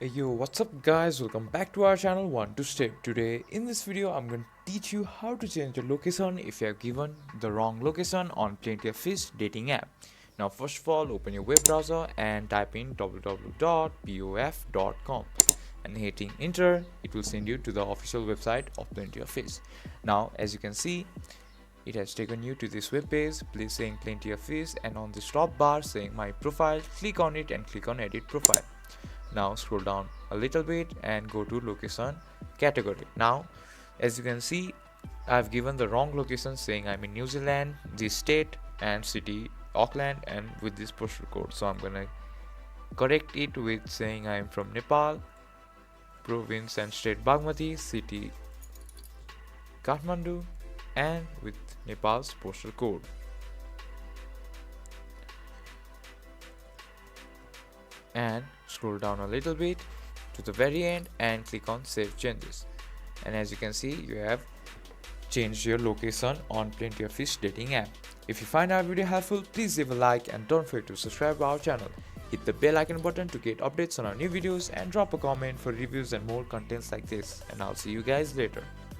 Yo, what's up guys, welcome back to our channel One to Step. Today in this video I'm going to teach you how to change your location if you have given the wrong location on Plenty of Fish dating app. Now first of all, open your web browser and type in www.pof.com and hitting enter, it will send you to the official website of Plenty of Fish. Now as you can see, it has taken you to this web page. Please saying Plenty of Fish, and on this top bar saying my profile, click on it and click on edit profile. Now scroll down a little bit and go to location category. Now as you can see, I've given the wrong location saying I'm in New Zealand, the state and city Auckland, and with this postal code. So I'm gonna correct it with saying I'm from Nepal, province and state Bagmati, city Kathmandu, and with Nepal's postal code. And scroll down a little bit to the very end and click on save changes, and as you can see, you have changed your location on Plenty of Fish dating app. If you find our video helpful, please leave a like and don't forget to subscribe to our channel. Hit the bell icon button to get updates on our new videos and drop a comment for reviews and more contents like this, and I'll see you guys later.